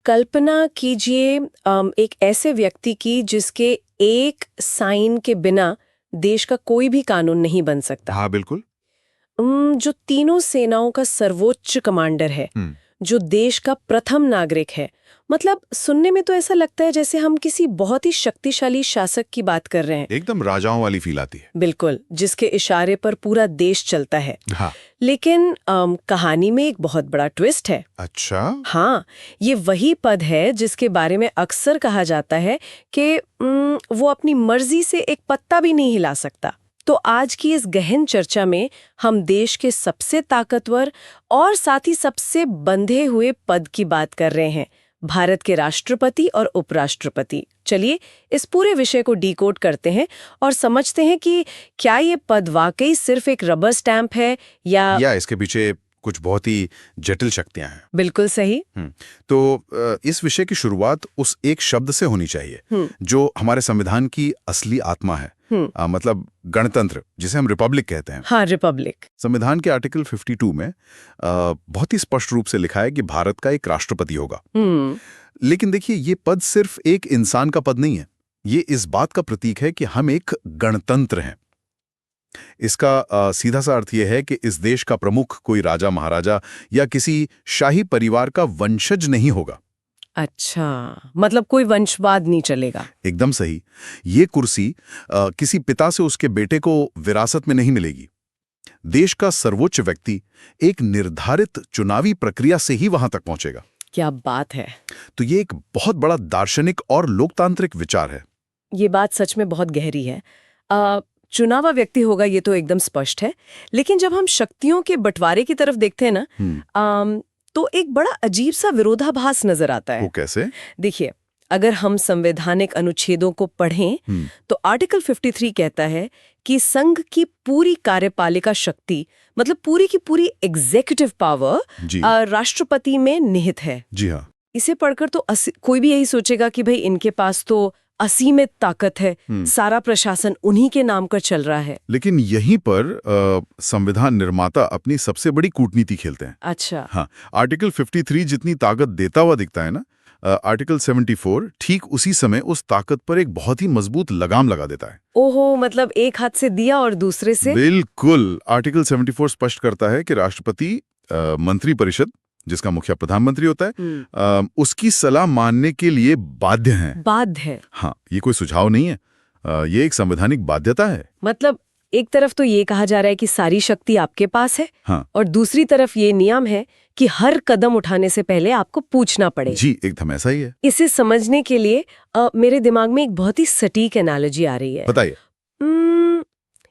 कल्पना कीजिए एक ऐसे व्यक्ति की जिसके एक साइन के बिना देश का कोई भी कानून नहीं बन सकता। हाँ बिल्कुल। जो तीनों सेनाओं का सर्वोच्च कमांडर है, जो देश का प्रथम नागरिक है। मतलब सुनने में तो ऐसा लगता है जैसे हम किसी बहुत ही शक्तिशाली शासक की बात कर रहे हैं। एकदम राजाओं वाली फील आती है। बिल्कुल, जिसके इशारे पर पूरा देश चलता है। हाँ। लेकिन कहानी में एक बहुत बड़ा ट्विस्ट है। अच्छा। हाँ, ये वही पद है जिसके बारे में अक्सर कहा जाता है कि वो अपनी मर्जी से एक पत्ता भी नहीं हिला सकता। तो आज की इस गहन चर्चा में हम देश के सबसे ताकतवर और साथ ही सबसे बंधे हुए पद की बात कर रहे हैं, भारत के राष्ट्रपति और उपराष्ट्रपति। चलिए इस पूरे विषय को डिकोड करते हैं और समझते हैं कि क्या ये पद वाकई सिर्फ एक रबर स्टैंप है या इसके पीछे कुछ बहुत ही जटिल शक्तियां हैं। बिल्कुल सही। तो इस विषय की शुरुआत उस एक शब्द से होनी चाहिए जो हमारे संविधान की असली आत्मा है। मतलब गणतंत्र, जिसे हम रिपब्लिक कहते हैं। हाँ, रिपब्लिक। संविधान के आर्टिकल 52 में बहुत ही स्पष्ट रूप से लिखा है कि भारत का एक राष्ट्रपति होगा। लेकिन देखिए, ये पद सिर्फ एक इंसान का पद नहीं है। ये इस बात का प्रतीक है कि हम एक गणतंत्र हैं। इसका सीधा सा अर्थ यह है कि इस देश का प्रमुख कोई राजा, महाराजा या किसी शाही परिवार का वंशज नहीं होगा। अच्छा, मतलब कोई वंशवाद नहीं चलेगा। एकदम सही। ये कुर्सी किसी पिता से उसके बेटे को विरासत में नहीं मिलेगी। देश का सर्वोच्च व्यक्ति एक निर्धारित चुनावी प्रक्रिया से ही वहां तक पहुंचेगा। क्या बात है। तो ये एक बहुत बड़ा दार्शनिक और लोकतांत्रिक विचार है। ये बात सच में बहुत गहरी है। चुनावा व्यक्ति होगा, ये तो एकदम स्पष्ट है। लेकिन जब हम शक्तियों के बंटवारे की तरफ देखते हैं ना, तो एक बड़ा अजीब सा विरोधाभास नजर आता है। वो कैसे? देखिए, अगर हम संवैधानिक अनुच्छेदों को पढ़ें तो आर्टिकल 53 कहता है कि संघ की पूरी कार्यपालिका शक्ति, मतलब पूरी की पूरी एग्जीक्यूटिव पावर राष्ट्रपति में निहित है। जी हाँ। इसे पढ़कर तो कोई भी यही सोचेगा कि भाई इनके पास तो असीमित ताकत है, सारा प्रशासन उन्हीं के नाम कर चल रहा है। लेकिन यहीं पर संविधान निर्माता अपनी सबसे बड़ी कूटनीति खेलते हैं। अच्छा। हाँ, आर्टिकल 53 जितनी ताकत देता हुआ दिखता है ना, आर्टिकल 74 ठीक उसी समय उस ताकत पर एक बहुत ही मजबूत लगाम लगा देता है। ओहो, मतलब एक हाथ से दिया और दूसरे से? बिल्कुल। आर्टिकल 74 स्पष्ट करता है कि राष्ट्रपति मंत्रिपरिषद, जिसका मुखिया प्रधानमंत्री होता है, उसकी सलाह मानने के लिए बाध्य हैं। बाध्य है। हाँ, ये कोई सुझाव नहीं है, ये एक संवैधानिक बाध्यता है। मतलब एक तरफ तो ये कहा जा रहा है कि सारी शक्ति आपके पास है, हाँ, और दूसरी तरफ ये नियम है कि हर कदम उठाने से पहले आपको पूछना पड़े। जी, एकदम ऐसा ही है। इसे समझने के लिए मेरे दिमाग में एक बहुत ही सटीक एनालॉजी आ रही है। बताइए।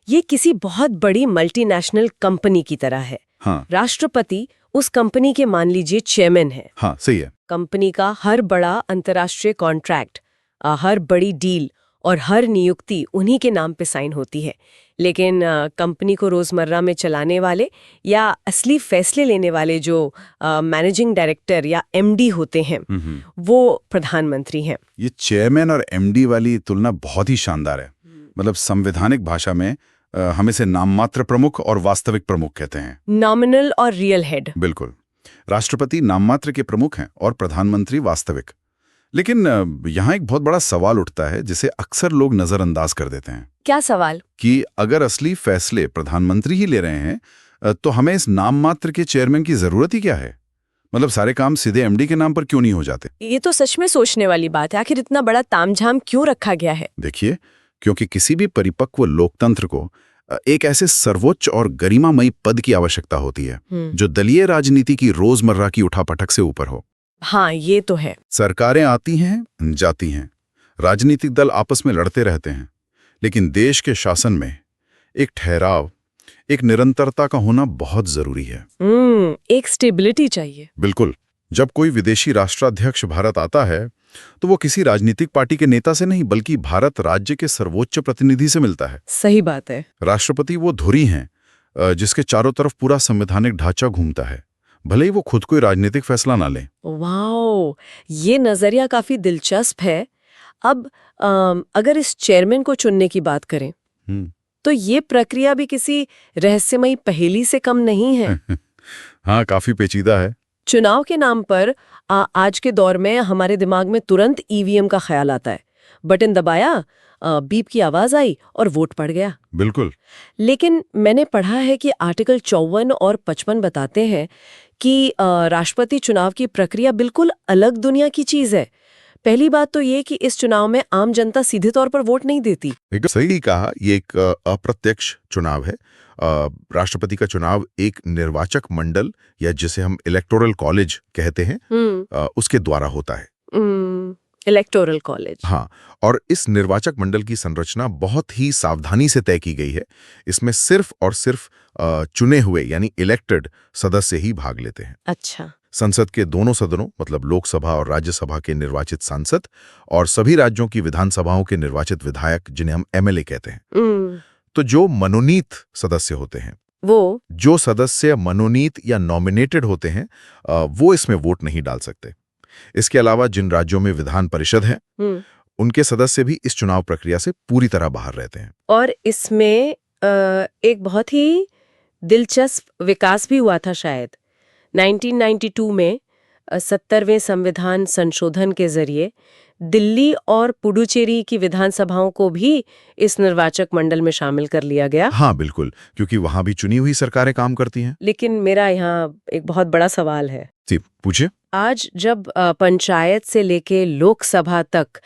ये किसी बहुत बड़ी मल्टीनेशनल कंपनी की तरह है। हाँ। राष्ट्रपति उस कंपनी के, मान लीजिए, चेयरमैन है। हाँ, सही है। कंपनी का हर बड़ा अंतर्राष्ट्रीय कॉन्ट्रैक्ट, हर बड़ी डील और हर नियुक्ति उन्हीं के नाम पे साइन होती है। लेकिन कंपनी को रोजमर्रा में चलाने वाले या असली फैसले लेने वाले जो मैनेजिंग डायरेक्टर या एमडी होते हैं, वो प्रधानमंत्री हैं। ये चेयरमैन और एमडी वाली तुलना बहुत ही शानदार है। मतलब संवैधानिक भाषा में हम इसे नाममात्र प्रमुख और वास्तविक प्रमुख कहते हैं। नॉमिनल और रियल हेड। बिल्कुल। राष्ट्रपति नाममात्र के प्रमुख हैं और प्रधानमंत्री वास्तविक। लेकिन यहाँ एक बहुत बड़ा सवाल उठता है जिसे अक्सर लोग नजरअंदाज कर देते हैं। क्या सवाल? कि अगर असली फैसले प्रधानमंत्री ही ले रहे हैं तो हमें इस नाममात्र के चेयरमैन की जरूरत ही क्या है? मतलब सारे काम सीधे एमडी के नाम पर क्यों नहीं हो जाते? ये तो सच में सोचने वाली बात है। आखिर इतना बड़ा तामझाम क्यों रखा गया है? देखिए, क्योंकि किसी भी परिपक्व लोकतंत्र को एक ऐसे सर्वोच्च और गरिमामयी पद की आवश्यकता होती है जो दलीय राजनीति की रोजमर्रा की उठापटक से ऊपर हो। हाँ, ये तो है। सरकारें आती हैं, जाती हैं, राजनीतिक दल आपस में लड़ते रहते हैं, लेकिन देश के शासन में एक ठहराव, एक निरंतरता का होना बहुत जरूरी है। एक स्टेबिलिटी चाहिए। बिल्कुल। जब कोई विदेशी राष्ट्राध्यक्ष भारत आता है तो वो किसी राजनीतिक पार्टी के नेता से नहीं, बल्कि भारत राज्य के सर्वोच्च प्रतिनिधि से मिलता है। सही बात है। राष्ट्रपति वो धुरी हैं जिसके चारों तरफ पूरा संवैधानिक ढांचा घूमता है, भले ही वो खुद कोई राजनीतिक फैसला ना लें। वाओ, ये नजरिया काफी दिलचस्प है। अब अगर इस चेयरमैन को चुनने की बात करें तो ये प्रक्रिया भी किसी रहस्यमयी पहेली से कम नहीं है। हाँ, काफी पेचीदा है। चुनाव के नाम पर आज के दौर में हमारे दिमाग में तुरंत ईवीएम का ख्याल आता है। बटन दबाया, बीप की आवाज आई और वोट पड़ गया। बिल्कुल। लेकिन मैंने पढ़ा है कि आर्टिकल 54 और 55 बताते हैं कि राष्ट्रपति चुनाव की प्रक्रिया बिल्कुल अलग दुनिया की चीज है। पहली बात तो ये कि इस चुनाव में आम जनता सीधे तौर पर वोट नहीं देती। एकदम सही कहा, ये एक अप्रत्यक्ष चुनाव है। राष्ट्रपति का चुनाव एक निर्वाचक मंडल या जिसे हम इलेक्टोरल कॉलेज कहते हैं उसके द्वारा होता है। Electoral college. हाँ, और इस निर्वाचक मंडल की संरचना बहुत ही सावधानी से तय की गई है। इसमें सिर्फ और सिर्फ चुने हुए यानी इलेक्टेड सदस्य ही भाग लेते हैं। अच्छा। संसद के दोनों सदनों मतलब लोकसभा और राज्यसभा के निर्वाचित सांसद और सभी राज्यों की विधानसभाओं के निर्वाचित विधायक जिन्हें हम एमएलए कहते हैं। तो जो मनोनीत सदस्य होते हैं, जो सदस्य मनोनीत या नॉमिनेटेड होते हैं, वो इसमें वोट नहीं डाल सकते। इसके अलावा जिन राज्यों में विधान परिषद है उनके सदस्य भी इस चुनाव प्रक्रिया से पूरी तरह बाहर रहते हैं। और इसमें एक बहुत ही दिलचस्प विकास भी हुआ था शायद 1992 में 70वें संविधान संशोधन के जरिए दिल्ली और पुडुचेरी की विधानसभाओं को भी इस निर्वाचक मंडल में शामिल कर लिया गया। हाँ बिल्कुल, क्योंकि वहां भी चुनी हुई सरकारें काम करती हैं। लेकिन मेरा यहाँ एक बहुत बड़ा सवाल है। जी पूछिए। आज जब पंचायत से लेके लोकसभा तक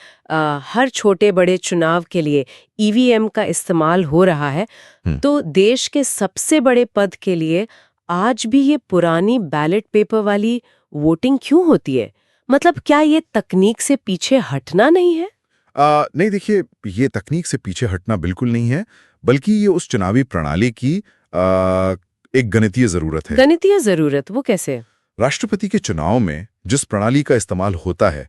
हर छोटे बड़े चुनाव के लिए ईवीएम का इस्तेमाल हो रहा है, तो देश के सबसे बड़े पद के लिए आज भी ये पुरानी बैलेट पेपर वाली वोटिंग क्यों होती है? मतलब क्या ये तकनीक से पीछे हटना नहीं है? नहीं, देखिए, ये तकनीक से पीछे हटना बिल्कुल नहीं है, बल्कि ये उस चुनावी प्रणाली की एक गणितीय जरूरत है। गणितीय जरूरत? वो कैसे? राष्ट्रपति के चुनाव में जिस प्रणाली का इस्तेमाल होता है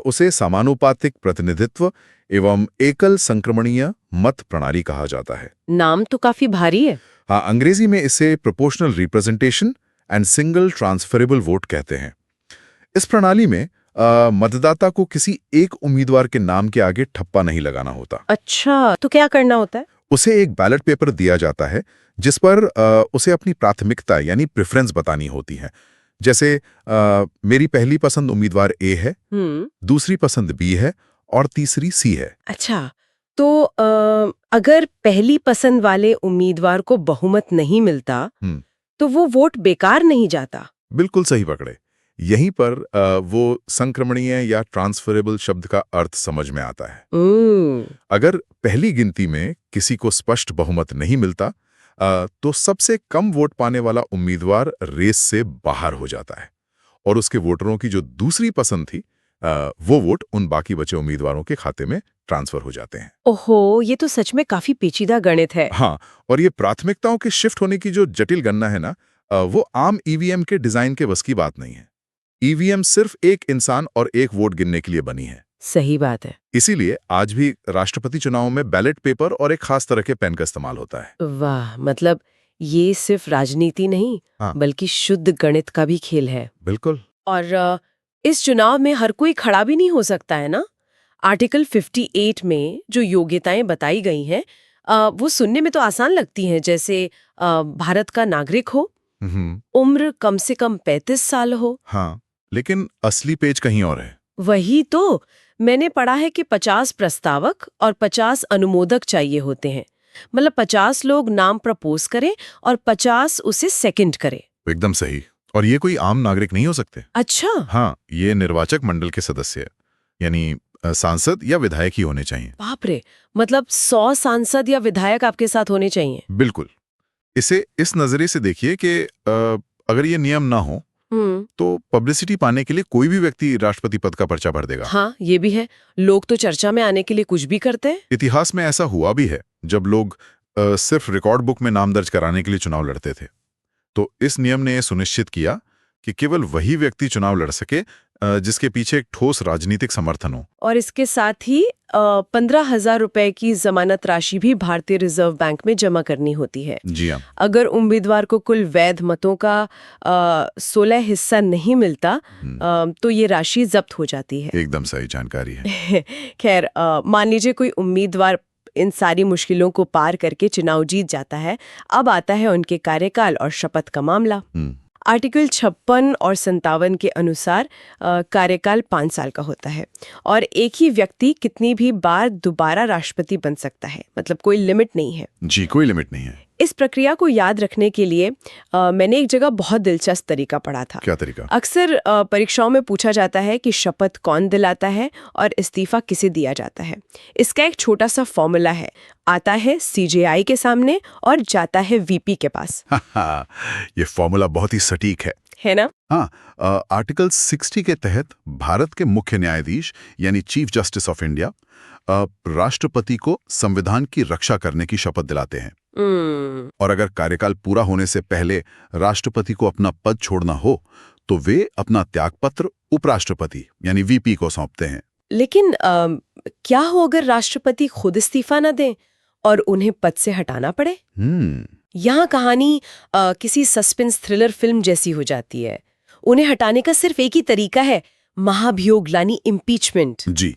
उसे समानुपातिक प्रतिनिधित्व एवं एकल संक्रमणीय मत प्रणाली कहा जाता है। नाम तो काफी भारी है। हाँ, अंग्रेजी में इसे proportional representation and single transferable vote कहते हैं। इस प्रणाली में मतदाता को किसी एक उम्मीदवार के नाम के आगे ठप्पा नहीं लगाना होता। अच्छा, तो क्या करना होता है? उसे एक बैलेट पेपर दिया जाता है जिस पर उसे अपनी प्राथमिकता यानी प्रेफरेंस बतानी होती है। जैसे मेरी पहली पसंद उम्मीदवार ए है, दूसरी पसंद बी है और तीसरी सी है। अच्छा, तो अगर पहली पसंद वाले उम्मीदवार को बहुमत नहीं मिलता तो वो वोट बेकार नहीं जाता? बिल्कुल सही पकड़े। यहीं पर वो संक्रमणीय या ट्रांसफरेबल शब्द का अर्थ समझ में आता है। अगर पहली गिनती में किसी को स्पष्ट बहुमत नहीं मिलता तो सबसे कम वोट पाने वाला उम्मीदवार रेस से बाहर हो जाता है और उसके वोटरों की जो दूसरी पसंद थी वो वोट उन बाकी बचे उम्मीदवारों के खाते में ट्रांसफर हो जाते हैं। ओहो, ये तो सच में काफी पेचीदा गणित है। हाँ, और ये प्राथमिकताओं के शिफ्ट होने की जो जटिल गणना है ना, वो आम ईवीएम के डिजाइन के बस की बात नहीं है। ईवीएम सिर्फ एक इंसान और एक वोट गिनने के लिए बनी है। सही बात है। इसीलिए आज भी राष्ट्रपति चुनाव में बैलेट पेपर और एक खास तरह के पेन का इस्तेमाल होता है। वाह, मतलब ये सिर्फ राजनीति नहीं, बल्कि शुद्ध गणित का भी खेल है। बिल्कुल। और इस चुनाव में हर कोई खड़ा भी नहीं हो सकता है ना? आर्टिकल 58 में जो योग्यताएं बताई गई हैं वो सुनने में तो आसान लगती हैं, जैसे भारत का नागरिक हो, उम्र कम से कम 35 साल हो। हाँ, लेकिन असली पेज कहीं और है। वही तो, मैंने पढ़ा है कि 50 प्रस्तावक और 50 अनुमोदक चाहिए होते हैं। मतलब 50 लोग नाम प्रपोज करें और 50 उसे सेकंड करें। एकदम सही। और ये कोई आम नागरिक नहीं हो सकते। अच्छा। हाँ, ये निर्वाचक मंडल के सदस्य यानी सांसद या विधायक ही होने चाहिए। बाप रे, मतलब 100 सांसद या विधायक आपके साथ होने चाहिए? बिल्कुल। इसे इस नजरिए से देखिए कि अगर ये नियम ना हो तो पब्लिसिटी पाने के लिए कोई भी व्यक्ति राष्ट्रपति पद का पर्चा भर देगा। हाँ, ये भी है। लोग तो चर्चा में आने के लिए कुछ भी करते हैं। इतिहास में ऐसा हुआ भी है जब लोग सिर्फ रिकॉर्ड बुक में नाम दर्ज कराने के लिए चुनाव लड़ते थे। तो इस नियम ने यह सुनिश्चित किया कि केवल वही व्यक्ति चुनाव लड़ सके जिसके पीछे एक ठोस राजनीतिक समर्थन हो। और इसके साथ ही 15,000 रुपए की जमानत राशि भी भारतीय रिजर्व बैंक में जमा करनी होती है। जी हाँ। अगर उम्मीदवार को कुल वैध मतों का 16 हिस्सा नहीं मिलता तो ये राशि जब्त हो जाती है। एकदम सही जानकारी है। खैर, मान लीजिए कोई उम्मीदवार इन सारी मुश्किलों को पार करके चुनाव जीत जाता है। अब आता है उनके कार्यकाल और शपथ का मामला। आर्टिकल 56 और 57 के अनुसार कार्यकाल 5 साल का होता है और एक ही व्यक्ति कितनी भी बार दोबारा राष्ट्रपति बन सकता है, मतलब कोई लिमिट नहीं है। जी, कोई लिमिट नहीं है। इस प्रक्रिया को याद रखने के लिए मैंने एक जगह बहुत दिलचस्प तरीका पढ़ा था। क्या तरीका? अक्सर परीक्षाओं में पूछा जाता है कि शपथ कौन दिलाता है और इस्तीफा किसे दिया जाता है। इसका एक छोटा सा फॉर्मूला है, आता है सीजेआई के सामने और जाता है वीपी के पास। ये फॉर्मूला बहुत ही सटीक है ना? हाँ, आर्टिकल 60 के तहत भारत के मुख्य न्यायाधीश यानी चीफ जस्टिस ऑफ इंडिया राष्ट्रपति को संविधान की रक्षा करने की शपथ दिलाते हैं। और अगर कार्यकाल पूरा होने से पहले राष्ट्रपति को अपना पद छोड़ना हो तो वे अपना त्यागपत्र उपराष्ट्रपति यानी वीपी को सौंपते हैं। लेकिन क्या हो अगर राष्ट्रपति खुद इस्तीफा न दें और उन्हें पद से हटाना पड़े? यहाँ कहानी किसी सस्पेंस थ्रिलर फिल्म जैसी हो जाती है। उन्हें हटाने का सिर्फ एक ही तरीका है, महाभियोग यानी इम्पीचमेंट। जी,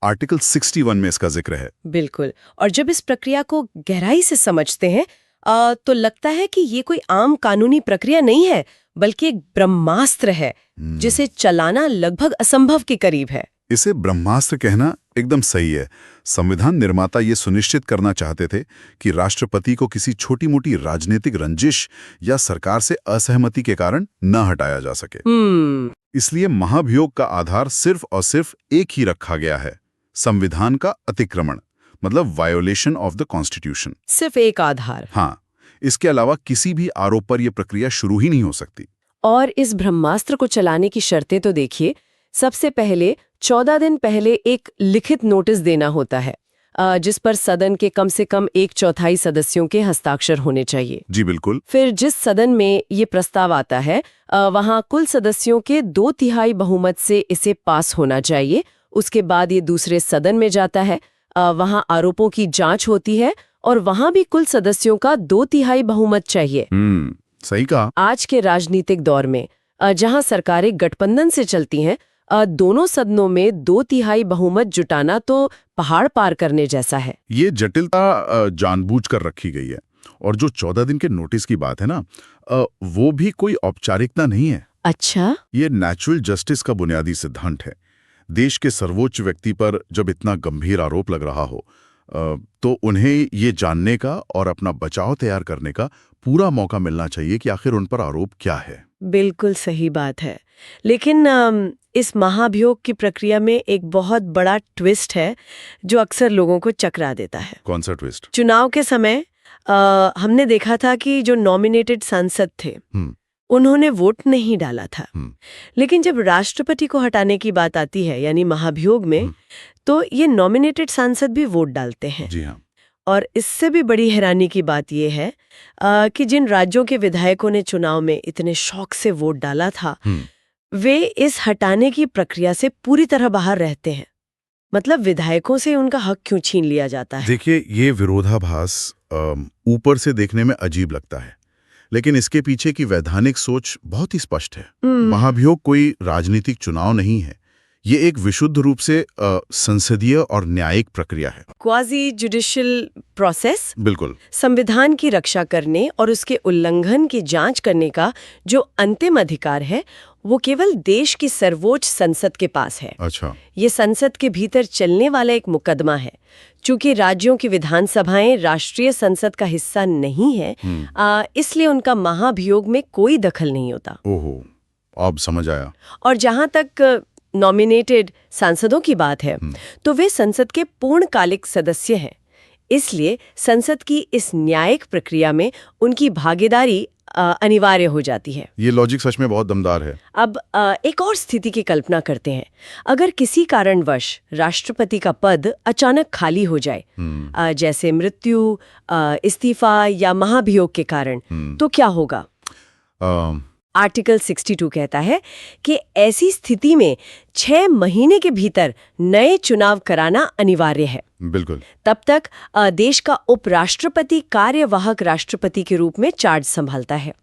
आर्टिकल 61 में इसका जिक्र है। बिल्कुल। और जब इस प्रक्रिया को गहराई से समझते हैं तो लगता है कि ये कोई आम कानूनी प्रक्रिया नहीं है, बल्कि एक ब्रह्मास्त्र है जिसे चलाना लगभग असंभव के करीब है। इसे ब्रह्मास्त्र कहना एकदम सही है। संविधान निर्माता ये सुनिश्चित करना चाहते थे कि राष्ट्रपति को किसी छोटी मोटी राजनीतिक रंजिश या सरकार से असहमति के कारण न हटाया जा सके। इसलिए महाभियोग का आधार सिर्फ और सिर्फ एक ही रखा गया है, संविधान का अतिक्रमण, मतलब वायोलेशन ऑफ द कॉन्स्टिट्यूशन। सिर्फ एक आधार। हाँ, इसके अलावा किसी भी आरोप पर यह प्रक्रिया शुरू ही नहीं हो सकती। और इस ब्रह्मास्त्र को चलाने की शर्तें तो देखिए। सबसे पहले 14 दिन पहले एक लिखित नोटिस देना होता है जिस पर सदन के कम से कम 1/4 सदस्यों के हस्ताक्षर होने चाहिए। जी बिल्कुल। फिर जिस सदन में ये प्रस्ताव आता है वहाँ कुल सदस्यों के 2/3 बहुमत से इसे पास होना चाहिए। उसके बाद ये दूसरे सदन में जाता है, वहाँ आरोपों की जांच होती है और वहाँ भी कुल सदस्यों का 2/3 बहुमत चाहिए। सही कहा। आज के राजनीतिक दौर में जहाँ सरकारें गठबंधन से चलती हैं, दोनों सदनों में 2/3 बहुमत जुटाना तो पहाड़ पार करने जैसा है। ये जटिलता जानबूझकर रखी गई है। और जो 14 दिन के नोटिस की बात है ना, वो भी कोई औपचारिकता नहीं है। अच्छा। ये नेचुरल जस्टिस का बुनियादी सिद्धांत है। देश के सर्वोच्च व्यक्ति पर जब इतना गंभीर आरोप लग रहा हो तो उन्हें ये जानने का और अपना बचाव तैयार करने का पूरा मौका मिलना चाहिए कि आखिर उन पर आरोप क्या है। बिल्कुल सही बात है। लेकिन इस महाभियोग की प्रक्रिया में एक बहुत बड़ा ट्विस्ट है जो अक्सर लोगों को चकरा देता है। कौन सा ट्विस्ट? चुनाव के समय हमने देखा था कि जो नॉमिनेटेड सांसद थे उन्होंने वोट नहीं डाला था। लेकिन जब राष्ट्रपति को हटाने की बात आती है यानी महाभियोग में, तो ये नॉमिनेटेड सांसद भी वोट डालते हैं। जी हाँ। और इससे भी बड़ी हैरानी की बात यह है कि जिन राज्यों के विधायकों ने चुनाव में इतने शौक से वोट डाला था वे इस हटाने की प्रक्रिया से पूरी तरह बाहर रहते हैं। मतलब विधायकों से उनका हक क्यों छीन लिया जाता है? देखिए, ये विरोधाभास ऊपर से देखने में अजीब लगता है, लेकिन इसके पीछे की वैधानिक सोच बहुत ही स्पष्ट है। महाभियोग कोई राजनीतिक चुनाव नहीं है, ये एक विशुद्ध रूप से संसदीय और न्यायिक प्रक्रिया है। Quasi judicial process. बिल्कुल। संविधान की रक्षा करने और उसके उल्लंघन की जांच करने का जो अंतिम अधिकार है वो केवल देश की सर्वोच्च संसद के पास है। अच्छा। ये संसद के भीतर चलने वाला एक मुकदमा है। चूंकि राज्यों की विधानसभाएं राष्ट्रीय संसद का हिस्सा नहीं है, इसलिए उनका महाभियोग में कोई दखल नहीं होता। ओहो, अब समझ आया। और जहां तक नॉमिनेटेड सांसदों की बात है तो वे संसद के पूर्णकालिक सदस्य हैं। इसलिए संसद की इस न्यायिक प्रक्रिया में उनकी भागीदारी अनिवार्य हो जाती है। ये लॉजिक सच में बहुत दमदार है। अब एक और स्थिति की कल्पना करते हैं। अगर किसी कारणवश राष्ट्रपति का पद अचानक खाली हो जाए, जैसे मृत्यु, इस्तीफा या महाभियोग के कारण, तो क्या होगा? आर्टिकल 62 कहता है कि ऐसी स्थिति में 6 महीने के भीतर नए चुनाव कराना अनिवार्य है। बिल्कुल। तब तक देश का उपराष्ट्रपति कार्यवाहक राष्ट्रपति के रूप में चार्ज संभालता है।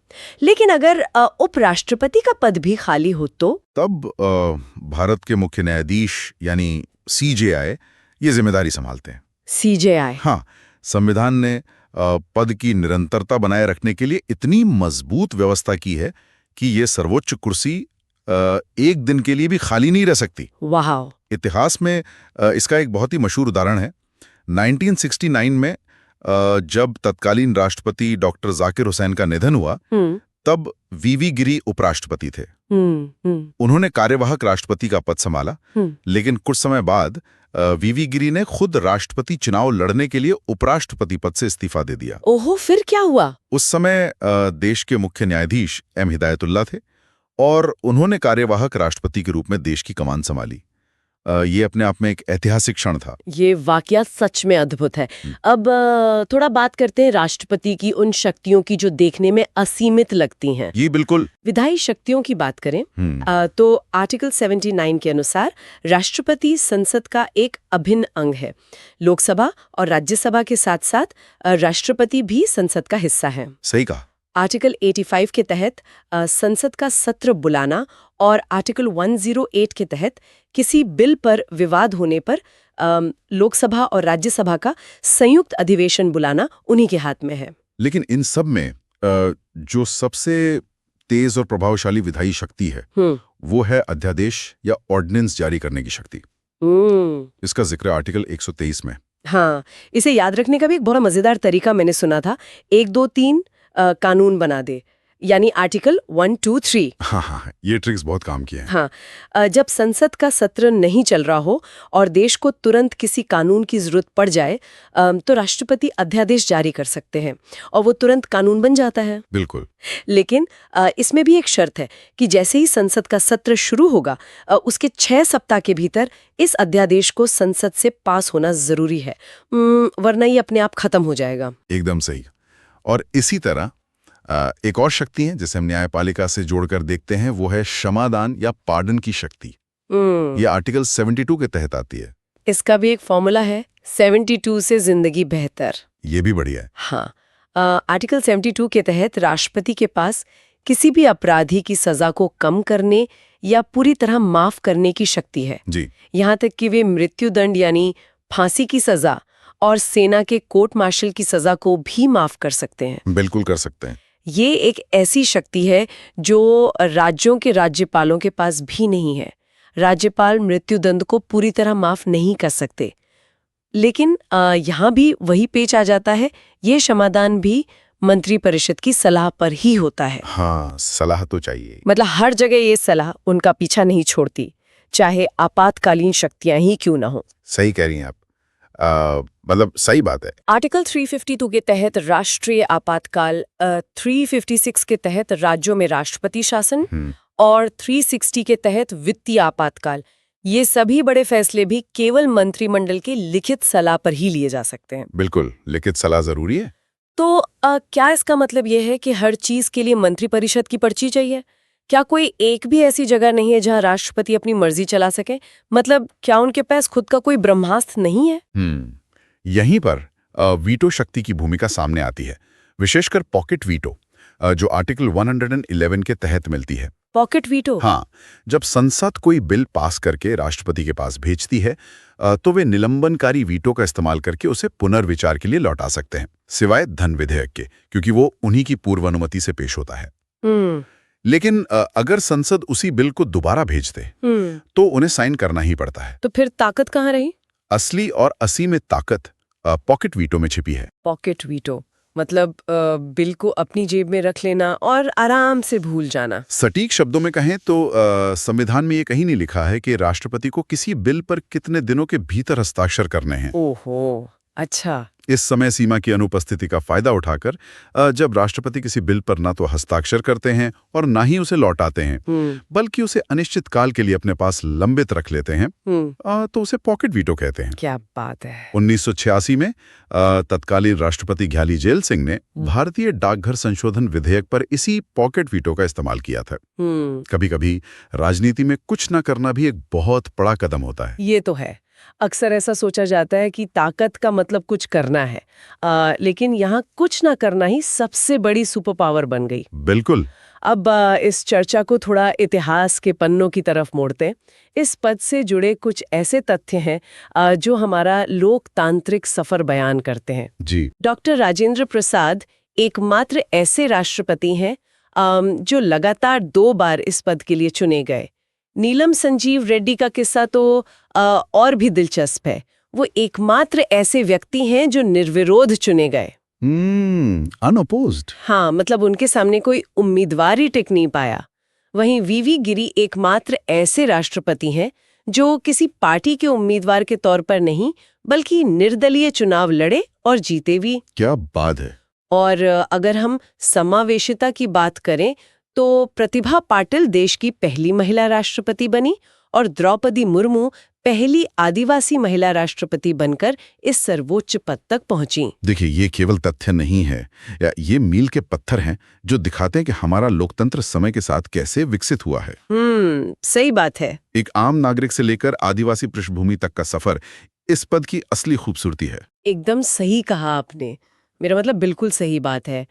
लेकिन अगर उपराष्ट्रपति का पद भी खाली हो तो तब भारत के मुख्य न्यायाधीश यानी सीजेआई ये जिम्मेदारी संभालते हैं। सीजेआई? हाँ, संविधान ने पद की निरंतरता बनाए रखने के लिए इतनी मजबूत व्यवस्था की है कि ये सर्वोच्च कुर्सी एक दिन के लिए भी खाली नहीं रह सकती। वाह। इतिहास में इसका एक बहुत ही मशहूर उदाहरण है। 1969 में जब तत्कालीन राष्ट्रपति डॉक्टर जाकिर हुसैन का निधन हुआ, तब वीवी गिरी उपराष्ट्रपति थे। उन्होंने कार्यवाहक राष्ट्रपति का पद संभाला, लेकिन कुछ समय बाद वीवी गिरी ने खुद राष्ट्रपति चुनाव लड़ने के लिए उपराष्ट्रपति पद से इस्तीफा दे दिया। ओहो, फिर क्या हुआ? उस समय देश के मुख्य न्यायाधीश एम हिदायतुल्लाह थे और उन्होंने कार्यवाहक राष्ट्रपति के रूप में देश की कमान संभाली। ये अपने आप में एक ऐतिहासिक क्षण था। ये वाकया सच में अद्भुत है। अब थोड़ा बात करते हैं राष्ट्रपति की उन शक्तियों की जो देखने में असीमित लगती हैं। ये बिल्कुल। विधायी शक्तियों की बात करें तो आर्टिकल 79 के अनुसार राष्ट्रपति संसद का एक अभिन्न अंग है। लोकसभा और राज्यसभा के साथ साथ राष्ट्रपति भी संसद का हिस्सा है। सही कहा। आर्टिकल 85 के तहत संसद का सत्र बुलाना और आर्टिकल 108 के तहत किसी बिल पर विवाद होने पर लोकसभा और राज्यसभा का संयुक्त अधिवेशन बुलाना उन्हीं के हाथ में है। लेकिन इन सब में जो सबसे तेज और प्रभावशाली विधायी शक्ति है वो है अध्यादेश या ऑर्डिनेंस जारी करने की शक्ति। इसका जिक्र आर्टिकल 123 में। हाँ, इसे याद रखने का भी एक बहुत मजेदार तरीका मैंने सुना था। 1, 2, 3 कानून बना दे, यानी आर्टिकल 1, 2, 3। हाँ, ये ट्रिक्स बहुत काम किए हैं। हाँ, जब संसद का सत्र नहीं चल रहा हो और देश को तुरंत किसी कानून की जरूरत पड़ जाए तो राष्ट्रपति अध्यादेश जारी कर सकते हैं और वो तुरंत कानून बन जाता है। बिल्कुल। लेकिन इसमें भी एक शर्त है कि जैसे ही संसद का सत्र शुरू होगा उसके 6 सप्ताह के भीतर इस अध्यादेश को संसद से पास होना जरूरी है, वरना ये अपने आप खत्म हो जाएगा। एकदम सही। और इसी तरह एक और शक्ति है जिसे हम न्यायपालिका से जोड़कर देखते हैं, वो है क्षमादान या पार्डन की शक्ति। ये आर्टिकल 72 के तहत आती है। इसका भी एक फॉर्मूला है, 72 से जिंदगी बेहतर। ये भी बढ़िया है। हाँ, आर्टिकल 72 के तहत राष्ट्रपति के पास किसी भी अपराधी की सजा को कम करने या पूरी तरह माफ करने की शक्ति है जी। यहाँ तक कि वे मृत्युदंड यानी फांसी की सजा और सेना के कोर्ट मार्शल की सजा को भी माफ कर सकते हैं। बिल्कुल कर सकते हैं। ये एक ऐसी शक्ति है जो राज्यों के राज्यपालों के पास भी नहीं है। राज्यपाल मृत्युदंड को पूरी तरह माफ नहीं कर सकते। लेकिन यहाँ भी वही पेच आ जाता है, ये क्षमादान भी मंत्रिपरिषद की सलाह पर ही होता है। हाँ, सलाह तो चाहिए। मतलब हर जगह ये सलाह उनका पीछा नहीं छोड़ती, चाहे आपातकालीन शक्तियां ही क्यों ना हो। सही कह रही हैं आप। मतलब सही बात है। आर्टिकल 352 के तहत राष्ट्रीय आपातकाल, 356 के तहत राज्यों में राष्ट्रपति शासन और 360 के तहत वित्तीय आपातकाल, ये सभी बड़े फैसले भी केवल मंत्रिमंडल की लिखित सलाह पर ही लिए जा सकते हैं। बिल्कुल, लिखित सलाह जरूरी है। तो क्या इसका मतलब ये है कि हर चीज के लिए मंत्रिपरिषद की पर्ची चाहिए? क्या कोई एक भी ऐसी जगह नहीं है जहां राष्ट्रपति अपनी मर्जी चला सके? मतलब क्या उनके पास खुद का कोई ब्रह्मास्त्र नहीं है? यहीं पर वीटो शक्ति की भूमिका सामने आती है, विशेषकर पॉकेट वीटो, जो आर्टिकल 111 के तहत मिलती है। Pocket veto? हाँ, जब संसद कोई बिल पास करके राष्ट्रपति के पास भेजती है तो वे निलंबनकारी वीटो का इस्तेमाल करके उसे पुनर्विचार के लिए लौटा सकते हैं, सिवाय धन विधेयक के, क्योंकि वो उन्हीं की पूर्व अनुमति से पेश होता है। लेकिन अगर संसद उसी बिल को दोबारा भेज दे तो उन्हें साइन करना ही पड़ता है। तो फिर ताकत कहाँ रही? असली और असीमित ताकत पॉकेट वीटो में छिपी है। पॉकेट वीटो मतलब बिल को अपनी जेब में रख लेना और आराम से भूल जाना। सटीक शब्दों में कहें तो संविधान में ये कहीं नहीं लिखा है कि राष्ट्रपति को किसी बिल पर कितने दिनों के भीतर हस्ताक्षर करने हैं। ओहो, अच्छा। इस समय सीमा की अनुपस्थिति का फायदा उठाकर जब राष्ट्रपति किसी बिल पर ना तो हस्ताक्षर करते हैं और ना ही उसे लौटाते हैं, बल्कि उसे अनिश्चित काल के लिए अपने पास लंबित रख लेते हैं, तो उसे पॉकेट वीटो कहते हैं। क्या बात है। 1986 में तत्कालीन राष्ट्रपति घ्याली जेल सिंह ने भारतीय डाकघर संशोधन विधेयक पर इसी पॉकेट वीटो का इस्तेमाल किया था। कभी कभी राजनीति में कुछ न करना भी एक बहुत बड़ा कदम होता है। ये तो है। अक्सर ऐसा सोचा जाता है कि ताकत का मतलब कुछ करना है, लेकिन यहाँ कुछ ना करना ही सबसे बड़ी सुपर पावर बन गई। बिल्कुल। अब इस चर्चा को थोड़ा इतिहास के पन्नों की तरफ मोड़ते हैं। इस पद से जुड़े कुछ ऐसे तथ्य हैं जो हमारा लोकतांत्रिक सफर बयान करते हैं। जी। डॉक्टर राजेंद्र प्रसाद एकमात्र ऐसे राष्ट्रपति हैं जो लगातार 2 बार इस पद के लिए चुने गए। नीलम संजीव रेड्डी का किस्सा तो और भी दिलचस्प है। वो एकमात्र ऐसे व्यक्ति हैं जो निर्विरोध चुने गए। अनअपोज्ड। हाँ, मतलब उनके सामने कोई उम्मीदवार ही टिक नहीं पाया। वहीं वीवी गिरी एकमात्र ऐसे राष्ट्रपति हैं जो किसी पार्टी के उम्मीदवार के तौर पर नहीं, बल्कि निर्दलीय चुनाव लड़े और जीते भी। क्या बात है। और अगर हम समावेशिता की बात करें तो प्रतिभा पाटिल देश की पहली महिला राष्ट्रपति बनी और द्रौपदी मुर्मू पहली आदिवासी महिला राष्ट्रपति बनकर इस सर्वोच्च पद तक पहुंची। देखिए, ये केवल तथ्य नहीं है, या ये मील के पत्थर हैं जो दिखाते हैं कि हमारा लोकतंत्र समय के साथ कैसे विकसित हुआ है। सही बात है। एक आम नागरिक से लेकर आदिवासी पृष्ठभूमि तक का सफर इस पद की असली खूबसूरती है। एकदम सही कहा आपने। मेरा मतलब बिल्कुल सही बात है।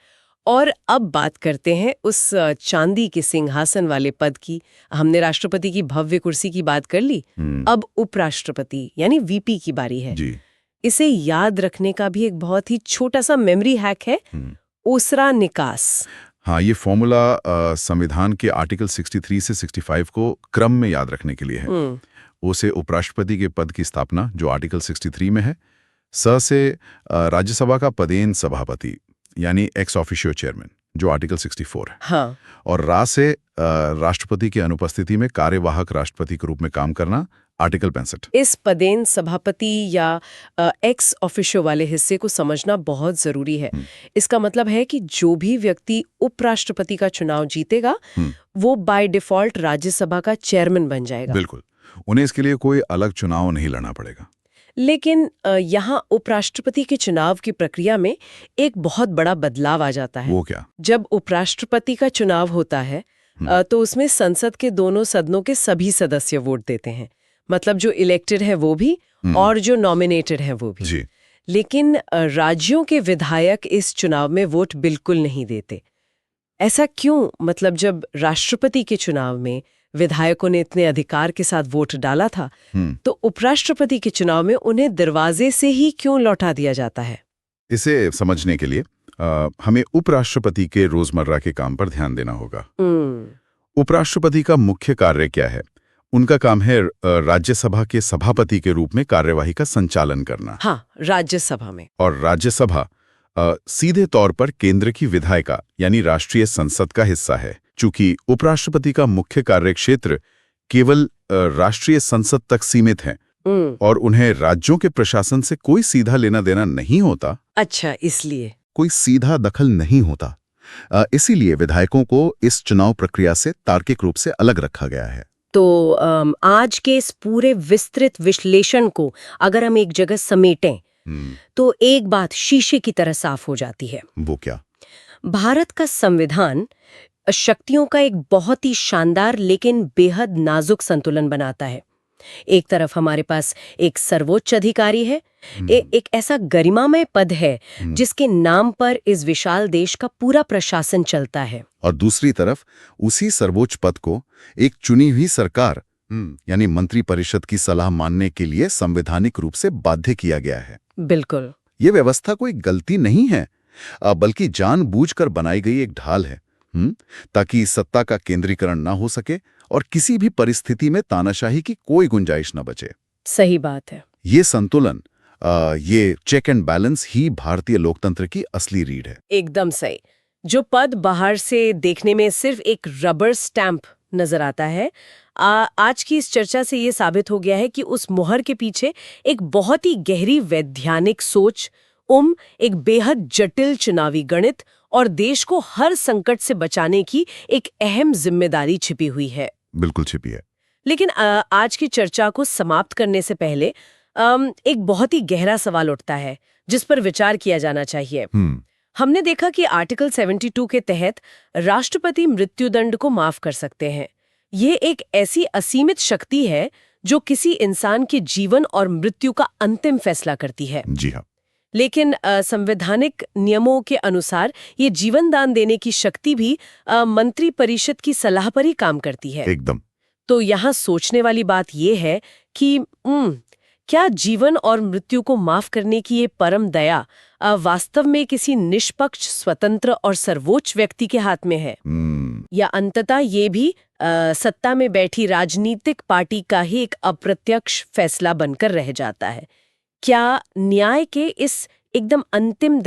और अब बात करते हैं उस चांदी के सिंहासन वाले पद की। हमने राष्ट्रपति की भव्य कुर्सी की बात कर ली, अब उपराष्ट्रपति यानी वीपी की बारी है। जी। इसे याद रखने का भी एक बहुत ही छोटा सा मेमोरी हैक है, ओसरा निकास। हाँ, ये फॉर्मूला संविधान के आर्टिकल 63 से 65 को क्रम में याद रखने के लिए है। ओसे उपराष्ट्रपति के पद की स्थापना जो आर्टिकल 63 में है, स से राज्यसभा का पदेन सभापति यानी एक्स ऑफिशियो चेयरमैन जो आर्टिकल 64 है। हाँ। और रा से राष्ट्रपति की अनुपस्थिति में कार्यवाहक राष्ट्रपति के रूप में काम करना, आर्टिकल 65। इस पदेन सभापति या एक्स ऑफिशियो वाले हिस्से को समझना बहुत जरूरी है। इसका मतलब है कि जो भी व्यक्ति उपराष्ट्रपति का चुनाव जीतेगा वो बाय डिफॉल्ट राज्यसभा का चेयरमैन बन जाएगा। बिल्कुल, उन्हें इसके लिए कोई अलग चुनाव नहीं लड़ना पड़ेगा। लेकिन यहाँ उपराष्ट्रपति के चुनाव की प्रक्रिया में एक बहुत बड़ा बदलाव आ जाता है। वो क्या? जब उपराष्ट्रपति का चुनाव होता है तो उसमें संसद के दोनों सदनों के सभी सदस्य वोट देते हैं। मतलब जो इलेक्टेड है वो भी और जो नॉमिनेटेड है वो भी। जी। लेकिन राज्यों के विधायक इस चुनाव में वोट बिल्कुल नहीं देते। ऐसा क्यों? मतलब जब राष्ट्रपति के चुनाव में विधायकों ने इतने अधिकार के साथ वोट डाला था, तो उपराष्ट्रपति के चुनाव में उन्हें दरवाजे से ही क्यों लौटा दिया जाता है? इसे समझने के लिए हमें उपराष्ट्रपति के रोजमर्रा के काम पर ध्यान देना होगा। उपराष्ट्रपति का मुख्य कार्य क्या है? उनका काम है राज्यसभा के सभापति के रूप में कार्यवाही का संचालन करना। हाँ, राज्यसभा में। और राज्यसभा सीधे तौर पर केंद्र की विधायिका यानी राष्ट्रीय संसद का हिस्सा है। चूंकि उपराष्ट्रपति का मुख्य कार्यक्षेत्र केवल राष्ट्रीय संसद तक सीमित है और उन्हें राज्यों के प्रशासन से कोई सीधा लेना देना नहीं होता। अच्छा, इसलिए कोई सीधा दखल नहीं होता। इसीलिए विधायकों को इस चुनाव प्रक्रिया से तार्किक रूप से अलग रखा गया है। तो आज के इस पूरे विस्तृत विश्लेषण को अगर हम एक जगह समेटें तो एक बात शीशे की तरह साफ हो जाती है। वो क्या? भारत का संविधान शक्तियों का एक बहुत ही शानदार लेकिन बेहद नाजुक संतुलन बनाता है। एक तरफ हमारे पास एक सर्वोच्च अधिकारी है, एक ऐसा गरिमामय पद है जिसके नाम पर इस विशाल देश का पूरा प्रशासन चलता है। और दूसरी तरफ उसी सर्वोच्च पद को एक चुनी हुई सरकार यानी मंत्री परिषद की सलाह मानने के लिए संवैधानिक रूप से बाध्य किया गया है। बिल्कुल। ये व्यवस्था कोई गलती नहीं है, बल्कि जानबूझकर बनाई गई एक ढाल है ताकि सत्ता का केंद्रीकरण ना हो सके और किसी भी परिस्थिति में तानाशाही की कोई गुंजाइश न बचे। सही बात है। ये संतुलन, ये चेक एंड बैलेंस ही भारतीय लोकतंत्र की असली रीढ़ है। एकदम सही। जो पद बाहर से देखने में सिर्फ एक रबर स्टैंप नजर आता है, आज की इस चर्चा से ये साबित हो गया है कि उस मुहर के पीछे एक बहुत ही गहरी वैज्ञानिक सोच, एक बेहद जटिल चुनावी गणित और देश को हर संकट से बचाने की एक अहम जिम्मेदारी छिपी हुई है। बिल्कुल छिपी है। लेकिन आज की चर्चा को समाप्त करने से पहले एक बहुत ही गहरा सवाल उठता है जिस पर विचार किया जाना चाहिए। हमने देखा कि आर्टिकल 72 के तहत राष्ट्रपति मृत्युदंड को माफ कर सकते हैं। ये एक ऐसी असीमित शक्ति है जो किसी इंसान के जीवन और मृत्यु का अंतिम फैसला करती है। जी हाँ। लेकिन संवैधानिक नियमों के अनुसार ये जीवन दान देने की शक्ति भी मंत्री परिषद की सलाह पर ही काम करती है। एकदम। तो यहाँ सोचने वाली बात ये है कि क्या जीवन और मृत्यु को माफ करने की ये परम दया वास्तव में किसी निष्पक्ष, स्वतंत्र और सर्वोच्च व्यक्ति के हाथ में है, या अंततः ये भी सत्ता में बैठी राजनीतिक पार्टी का ही एक अप्रत्यक्ष फैसला बनकर रह जाता है? क्या न्याय के इस एकदम अंतिम